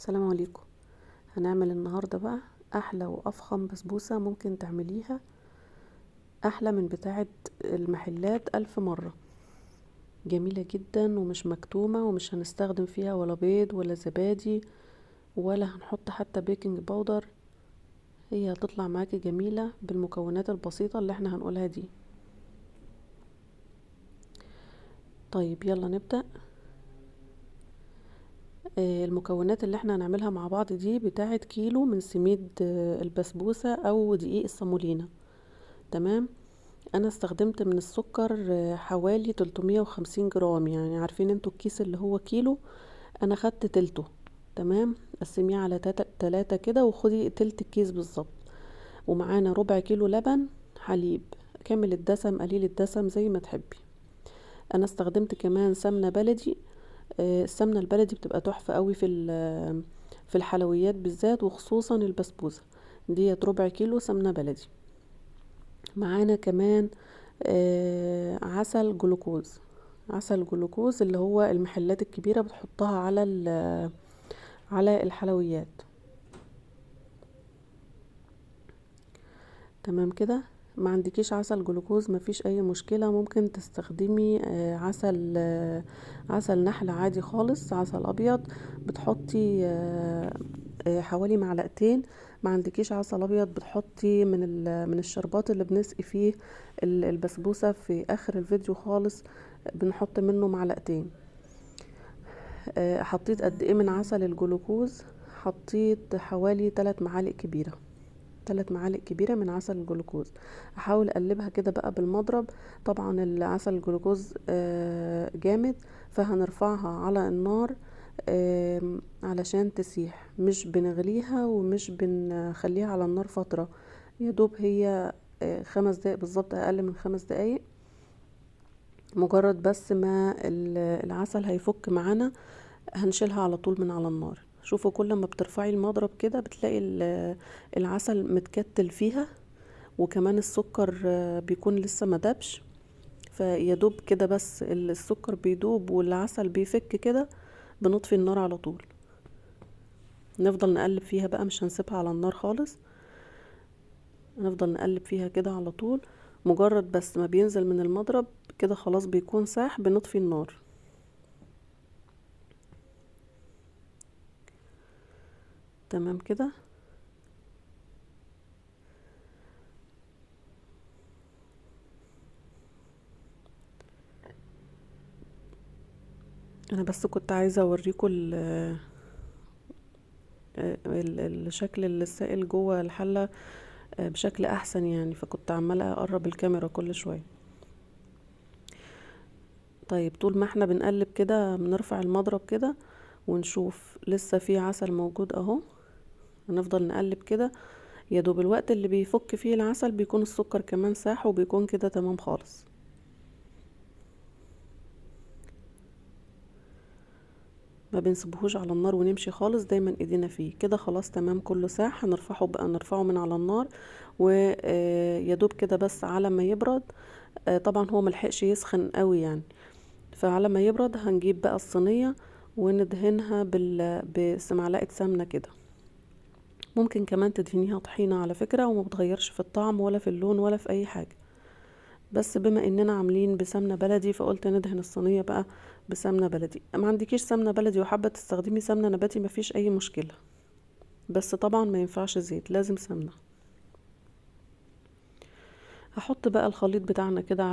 السلام عليكم. هنعمل النهاردة بقى احلى وافخم بسبوسة ممكن تعمليها، احلى من بتاعة المحلات 1000 مرة. جميلة جدا ومش مكتومة، ومش هنستخدم فيها ولا بيض ولا زبادي ولا هنحط حتى بيكنج باودر. هي هتطلع معاكي جميلة بالمكونات البسيطة اللي احنا هنقولها دي. طيب يلا نبدأ. المكونات اللي احنا هنعملها مع بعض دي بتاعة كيلو من سميد البسبوسة او دقيق الصامولينا. تمام. انا استخدمت من السكر حوالي 350 جرام، يعني عارفين انتوا الكيس اللي هو كيلو، انا خدت تلته. تمام. قسميه على تلاتة كده وخدي تلت الكيس بالظبط. ومعانا ربع كيلو لبن حليب كامل الدسم قليل الدسم زي ما تحبي. انا استخدمت كمان سمنة بلدي. السمنة البلدي بتبقى تحفة قوي في الحلويات بالذات، وخصوصا البسبوسة ديت. ربع كيلو سمنة بلدي. معانا كمان عسل جلوكوز. عسل جلوكوز اللي هو المحلات الكبيرة بتحطها على الحلويات. تمام كده. ما عندكيش عسل جلوكوز مفيش اي مشكلة، ممكن تستخدمي عسل نحل عادي خالص، عسل ابيض. بتحطي حوالي معلقتين. ما عندكيش عسل ابيض بتحطي من الشربات اللي بنسقي فيه البسبوسة في اخر الفيديو خالص، بنحط منه معلقتين. حطيت قد ايه من عسل الجلوكوز؟ حطيت حوالي 3 معالق كبيرة. 3 معالق كبيرة من عسل الجلوكوز. احاول اقلبها كده بقى بالمضرب. طبعا العسل الجلوكوز جامد، فهنرفعها على النار علشان تسيح. مش بنغليها ومش بنخليها على النار فترة، يدوب هي 5 دقايق بالظبط، اقل من 5 دقايق. مجرد بس ما العسل هيفك معانا هنشيلها على طول من على النار. شوفوا كل ما بترفعي المضرب كده بتلاقي العسل متكتل فيها، وكمان السكر بيكون لسه ما دابش. فيدوب كده بس السكر بيدوب والعسل بيفك كده، بنطفي النار على طول. نفضل نقلب فيها بقى، مش هنسيبها على النار خالص، نفضل نقلب فيها كده على طول. مجرد بس ما بينزل من المضرب كده خلاص بيكون ساح، بنطفي النار. تمام كده. انا بس كنت عايزة اوريكم الشكل السائل جوه الحلة بشكل احسن يعني، فكنت عمالة اقرب الكاميرا كل شوية. طيب طول ما احنا بنقلب كده بنرفع المضرب كده ونشوف لسه في عسل موجود اهو. هنفضل نقلب كده، يا دوب الوقت اللي بيفك فيه العسل بيكون السكر كمان ساح، وبيكون كده تمام خالص. ما بنسيبهوش على النار ونمشي خالص، دايما ايدينا فيه كده. خلاص تمام كله ساح. هنرفعه بقى، نرفعه من على النار ويا دوب كده بس على ما يبرد. طبعا هو ملحقش يسخن قوي يعني، فعلى ما يبرد هنجيب بقى الصينية وندهنها بمعلقة سمنة كده. ممكن كمان تدهنيها طحينة على فكرة، وما بتغيرش في الطعم ولا في اللون ولا في اي حاجة. بس بما اننا عاملين بسمنة بلدي فقلت ندهن الصينية بقى بسمنة بلدي. ما عندكيش سمنة بلدي وحابة تستخدمي سمنة نباتي مفيش اي مشكلة، بس طبعا ما ينفعش زيت، لازم سمنة. هحط بقى الخليط بتاعنا كده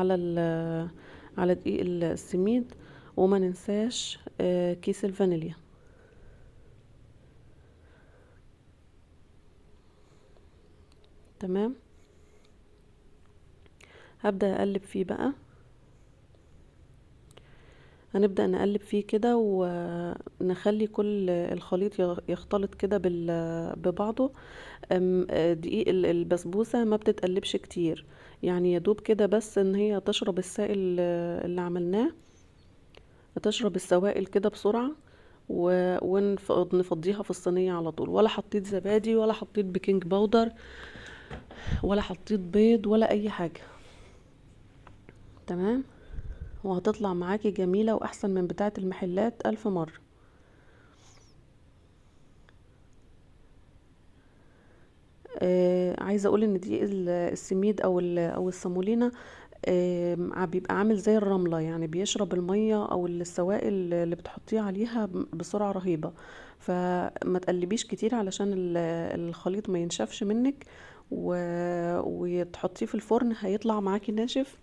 على دقيق السميد، وما ننساش كيس الفانيليا. تمام. هبدأ اقلب فيه بقى. هنبدأ نقلب فيه كده ونخلي كل الخليط يختلط كده ببعضه. دقيق البسبوسة ما بتتقلبش كتير، يعني يدوب كده بس ان هي تشرب السائل اللي عملناه، تشرب السوائل كده بسرعة. ونفضيها في الصينية على طول. ولا حطيت زبادي ولا حطيت بيكنج باودر ولا حطيت بيض ولا اي حاجة. تمام. وهتطلع معاكي جميلة واحسن من بتاعة المحلات 1000 مرة. عايزة اقول ان دقيق السميد او السمولينا بيبقى عامل زي الرملة، يعني بيشرب المية او السوائل اللي بتحطيه عليها بسرعة رهيبة. فما تقلبيش كتير علشان الخليط ما ينشفش منك، وتحطيه في الفرن هيطلع معاكي ناشف،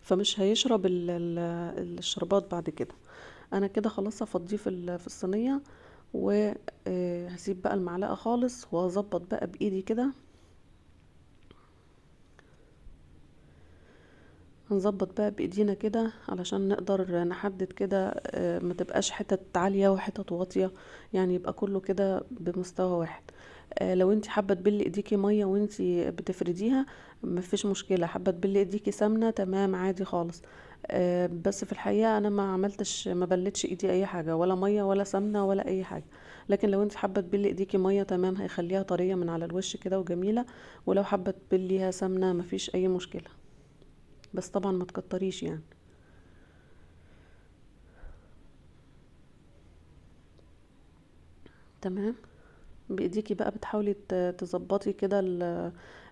فمش هيشرب الشربات بعد كده. انا كده خلاص هفضيه في الصينية، وهسيب بقى المعلقة خالص واظبط بقى بايدي كده. هنظبط بقى بايدينا كده علشان نقدر نحدد كده، ما تبقاش حتت عالية وحتت واطية، يعني يبقى كله كده بمستوى واحد. لو انت حابة تبلي ايديكي مية وانت بتفرديها مفيش مشكلة، حابة تبلي ايديكي سمنة تمام عادي خالص. بس في الحقيقة انا ما بلتش ايدي اي حاجة، ولا مية ولا سمنة ولا اي حاجة. لكن لو انت حابة تبلي ايديكي مية تمام، هيخليها طرية من على الوش كده وجميلة. ولو حابة تبليها سمنة مفيش اي مشكلة، بس طبعا ما تكتريش يعني. تمام. بايديكي بقى بتحاولي تظبطي كده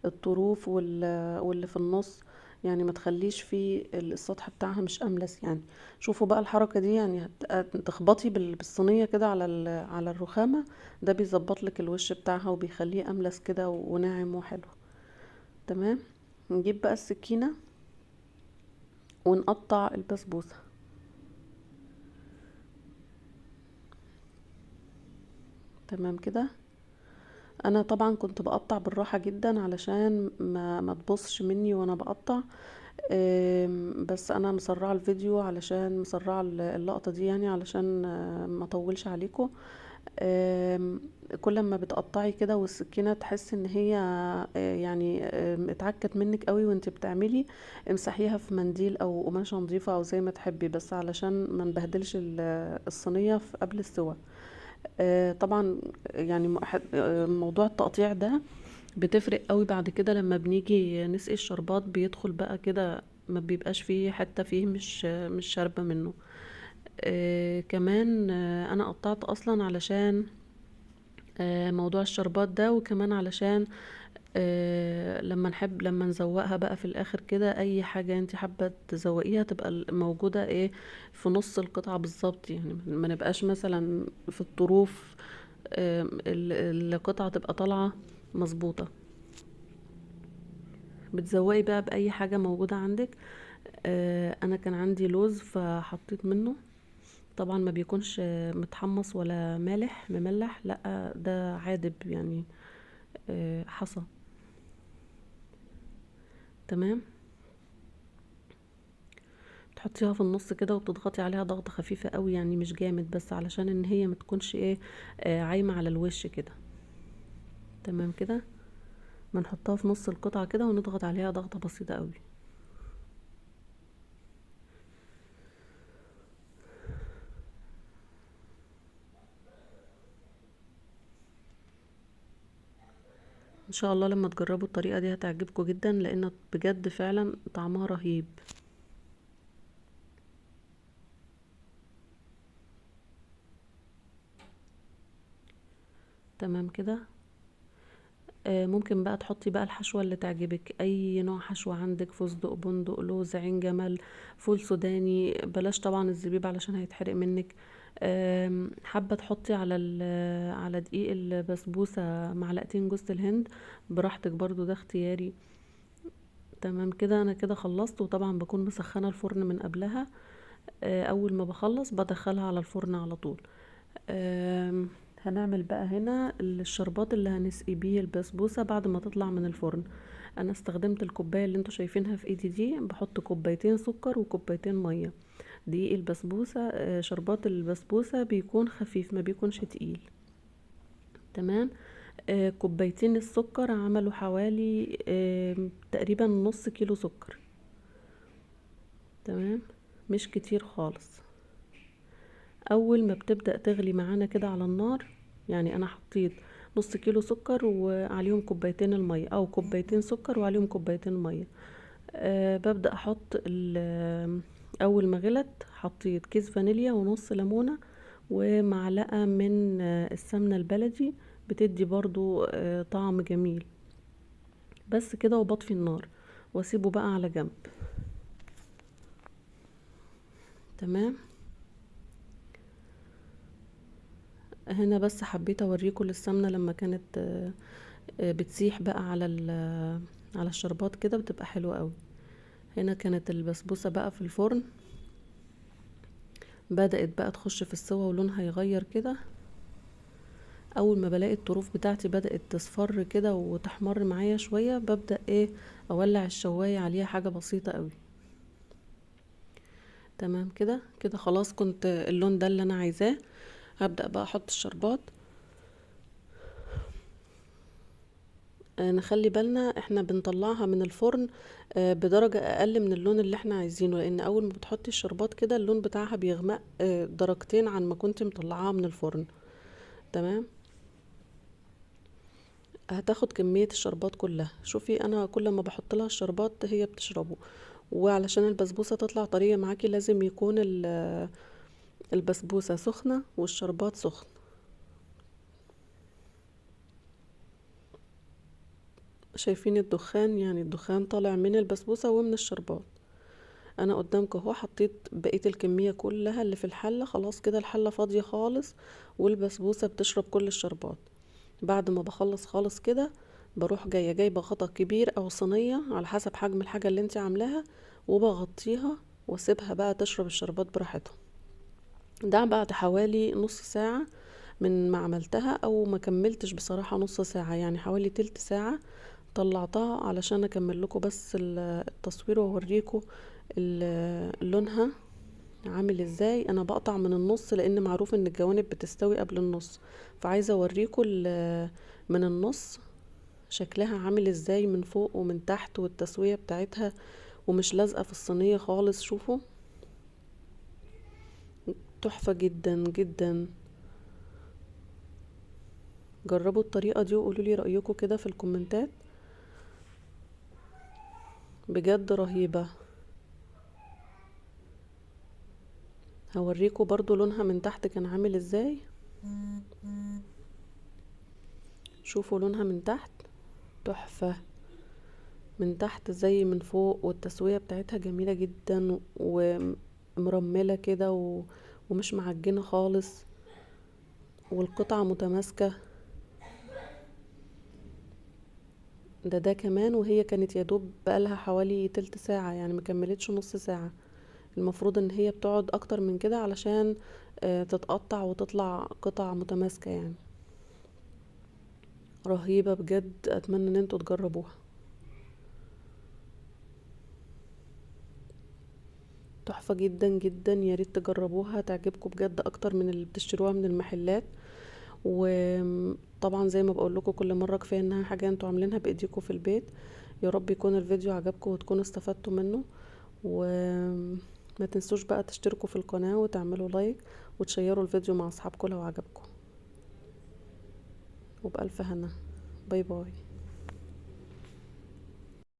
الطروف واللي في النص، يعني ما تخليش فيه السطح بتاعها مش املس يعني. شوفوا بقى الحركة دي، يعني تخبطي بالصينية كده على الرخامة، ده بيظبط لك الوش بتاعها وبيخليه املس كده وناعم وحلو. تمام. نجيب بقى السكينة ونقطع البسبوسة. تمام كده. انا طبعا كنت بقطع بالراحة جدا علشان ما تبصش مني وانا بقطع. بس انا مسرعة الفيديو علشان مسرعة اللقطة دي، يعني علشان ما اطولش عليكم. كل ما بتقطعي كده والسكينة تحس ان هي يعني اتعكت منك قوي وانت بتعملي، امسحيها في منديل او قماشة نظيفة او زي ما تحبي، بس علشان ما نبهدلش الصينية في قبل السوا. طبعا يعني موضوع التقطيع ده بتفرق قوي بعد كده لما بنيجي نسقي الشربات، بيدخل بقى كده ما بيبقاش فيه حتى فيه مش شاربة منه. كمان انا قطعت اصلا علشان موضوع الشربات ده، وكمان علشان لما نزوقها بقى في الاخر كده، اي حاجة انت حابة تزوقيها تبقى موجودة ايه في نص القطعة بالظبط، يعني ما نبقاش مثلا في الطروف القطعة تبقى طالعة مظبوطة. بتزوقي بقى بأي حاجة موجودة عندك. انا كان عندي لوز فحطيت منه، طبعا ما بيكونش متحمص ولا مملح، لا ده عادب يعني، حصى. تمام. تحطيها في النص كده وتضغطي عليها ضغطة خفيفة قوي، يعني مش جامد، بس علشان ان هي ما تكونش ايه عايمة على الوش كده. تمام كده. ما نحطها في نص القطعة كده ونضغط عليها ضغطة بسيطة قوي. ان شاء الله لما تجربوا الطريقة دي هتعجبكم جدا، لان بجد فعلا طعمها رهيب. تمام كده. ممكن بقى تحطي بقى الحشوة اللي تعجبك، اي نوع حشوة عندك، فستق، بندق، لوز، عين جمل، فول سوداني، بلاش طبعا الزبيب علشان هيتحرق منك. حابة تحطي على دقيق البسبوسة معلقتين جوز الهند، براحتك برضو، ده اختياري. تمام كده. انا كده خلصت، وطبعا بكون مسخنة الفرن من قبلها. اول ما بخلص بدخلها على الفرن على طول. هنعمل بقى هنا الشربات اللي هنسقي بيه البسبوسة بعد ما تطلع من الفرن. انا استخدمت الكوباية اللي انتوا شايفينها في ايدي دي، بحط كوبايتين سكر وكوبايتين مية. دقيق البسبوسة، شربات البسبوسة بيكون خفيف ما بيكونش تقيل. تمام. كوبايتين السكر عملوا حوالي تقريبا نص كيلو سكر. تمام. مش كتير خالص. اول ما بتبدأ تغلي معانا كده على النار، يعني انا حطيت نص كيلو سكر وعليهم كوبايتين المية، او كوبايتين سكر وعليهم كوبايتين مية. ببدأ احط اول ما غلت حطيت كيس فانيليا ونص ليمونة ومعلقة من السمنة البلدي، بتدي برضو طعم جميل. بس كده، وبطفي النار واسيبه بقى على جنب. تمام. هنا بس حبيت اوريكم السمنه لما كانت بتسيح بقى على الشربات كده بتبقى حلوه قوي. هنا كانت البسبوسه بقى في الفرن، بدأت بقى تخش في السوا ولونها يغير كده. اول ما بلاقي الطروف بتاعتي بدأت تصفر كده وتحمر معايا شويه، ببدأ اولع الشوايه عليها حاجه بسيطه قوي. تمام كده كده خلاص، كنت اللون ده اللي انا عايزاه. هبدأ بقى احط الشربات. نخلي بالنا احنا بنطلعها من الفرن بدرجة اقل من اللون اللي احنا عايزينه، لان اول ما بتحطي الشربات كده اللون بتاعها بيغمق درجتين عن ما كنت مطلعاها من الفرن. تمام. هتاخد كمية الشربات كلها. شوفي انا كل ما بحط لها الشربات هي بتشربه. وعلشان البسبوسة تطلع طرية معاكي لازم يكون البسبوسة سخنة والشربات سخن. شايفين الدخان؟ يعني الدخان طالع من البسبوسة ومن الشربات. انا قدامك اهو حطيت بقية الكمية كلها اللي في الحلة. خلاص كده الحلة فاضية خالص، والبسبوسة بتشرب كل الشربات. بعد ما بخلص خالص كده بروح جايبة غطا كبير او صينية على حسب حجم الحاجة اللي انت عاملاها، وبغطيها واسيبها بقى تشرب الشربات براحتها. ده بعد حوالي نص ساعة من ما عملتها، او ما كملتش بصراحة نص ساعة، يعني حوالي تلت ساعة. طلعتها علشان اكمل لكم بس التصوير واوريكم لونها عامل ازاي. انا بقطع من النص لان معروف ان الجوانب بتستوي قبل النص، فعايزه اوريكم من النص شكلها عامل ازاي من فوق ومن تحت، والتسويه بتاعتها ومش لازقه في الصينيه خالص. شوفوا، تحفه جدا جدا. جربوا الطريقه دي وقولوا لي رايكم كده في الكومنتات، بجد رهيبه. هوريكم برضو لونها من تحت كان عامل ازاي. شوفوا لونها من تحت تحفه، من تحت زي من فوق، والتسوية بتاعتها جميلة جدا ومرملة كده ومش معجنة خالص، والقطعة متماسكة. ده كمان وهي كانت يدوب بقالها حوالي تلت ساعة، يعني مكملتش نص ساعة. المفروض ان هي بتقعد اكتر من كده علشان تتقطع وتطلع قطع متماسكة يعني. رهيبة بجد، اتمنى ان انتوا تجربوها. تحفة جدا جدا، يا ريت تجربوها، تعجبكم بجد اكتر من اللي بتشتروها من المحلات. وطبعا زي ما بقول لكم كل مره، كفايه انها حاجه انتوا عاملينها بايديكم في البيت. يا رب يكون الفيديو عجبكم وتكونوا استفدتوا منه. وما تنسوش بقى تشتركوا في القناه وتعملوا لايك وتشيروا الفيديو مع اصحابكم لو عجبكم. وبألف هنا. باي باي.